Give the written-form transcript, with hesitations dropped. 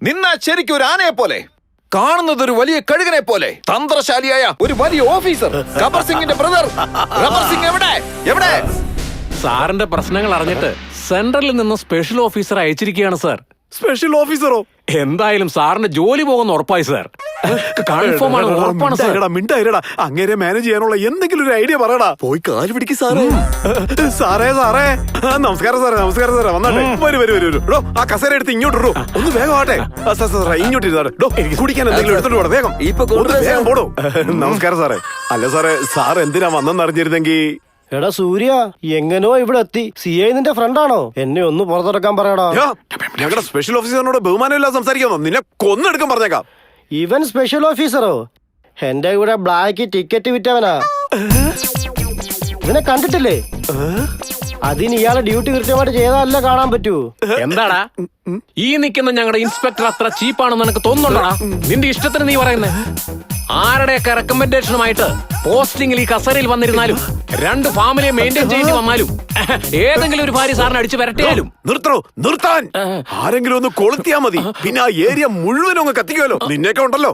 നിന്നാ ശരിക്കും ഒരു ആനയെ പോലെ, കാണുന്നത് ഒരു വലിയ കഴുകനെ പോലെ. തന്ത്രശാലിയായ ഒരു വലിയ ഓഫീസർ. ഗബ്ബർ സിംഗിന്റെ ബ്രദർ ഗബ്ബർ സിംഗ് എവിടെ? എവിടെ? സാറിന്റെ പ്രശ്നങ്ങൾ അറിഞ്ഞിട്ട് സെൻട്രലിൽ നിന്ന് സ്പെഷ്യൽ ഓഫീസർ അയച്ചിരിക്കുകയാണ് സാർ. സ്പെഷ്യൽ ഓഫീസറോ? എന്തായാലും സാറിന്റെ ജോലി പോകുന്ന ഉറപ്പായി സാർ. കൺഫേം ആണ്, ഉറപ്പാണ് സാർ. മിണ്ടായിരടാ, അങ്ങനെ മാനേജ് ചെയ്യാനുള്ള എന്തെങ്കിലും ഒരു ഐഡിയ പറയടാ. പോയി കാല് പിടിക്ക് സാറേ. സാറേ സാറേ, നമസ്കാരം സാറേ. നമസ്കാരം സാറേ, വന്നാട്ടെ. വരൂ. ആ കസേര എടുത്ത് ഇങ്ങോട്ട് ഇടൂ. ഒന്ന് വേഗം ആട്ടെ. ഇങ്ങോട്ട് ഇരുന്നാട്ടെ. കുടിക്കാൻ എന്തെങ്കിലും എടുത്തോണ്ട് പോടാ, വേഗം. വേഗം പോടോ. നമസ്കാരം സാറേ. അല്ല സാറേ, സാർ എന്തിനാ വന്നെന്ന് അറിഞ്ഞിരുന്നെങ്കിൽ. എടാ സൂര്യ, എങ്ങനോ ഇവിടെ എത്തി. CI നിന്റെ ഫ്രണ്ടാണോ? എന്നെ ഒന്ന് പുറത്തിറക്കാൻ പറയടാ. ഞങ്ങളുടെ സ്പെഷ്യൽ ഓഫീസറിനോട് ബഹുമാനമില്ലാതെ സംസാരിക്കാമോ? നിന്നെ കൊന്നെടുക്കാൻ പറഞ്ഞേക്കാം. ഇവൻ സ്പെഷ്യൽ ഓഫീസറോ? എന്റെ കൂടെ ബ്ലാക്ക് ടിക്കറ്റ് വിറ്റവനാ. ഇവനെ കണ്ടിട്ടില്ലേ? അതിന് ഇയാളെ ഡ്യൂട്ടി കൃത്യമായിട്ട് ചെയ്താലല്ല കാണാൻ പറ്റൂ. എന്താടാ ഈ നിൽക്കുന്ന ഞങ്ങളുടെ ഇൻസ്പെക്ടർ അത്ര ചീപ്പാണെന്ന് നിനക്ക് തോന്നുന്നുണ്ടോടാ? നിന്റെ ഇഷ്ടത്തിന് നീ പറയുന്നേ. ആരുടെയൊക്കെ റെക്കമെൻഡേഷനുമായിട്ട് പോസ്റ്റിംഗിൽ ഈ കസേരയിൽ വന്നിരുന്നാലും, രണ്ട് ഫാമിലിയെ മെയിൻറ്റെയിൻ ചെയ്യേണ്ടി വന്നാലും, ഏതെങ്കിലും ഒരു ഭാര്യ സാറിന് അടിച്ചു വരട്ടിയാലും നിർത്താൻ ആരെങ്കിലും ഒന്ന് കൊളുത്തിയാ മതി. പിന്നെ ആ ഏരിയ മുഴുവനും അങ്ങ് കത്തിക്കുമല്ലോ. നിന്നെയൊക്കെ ഉണ്ടല്ലോ.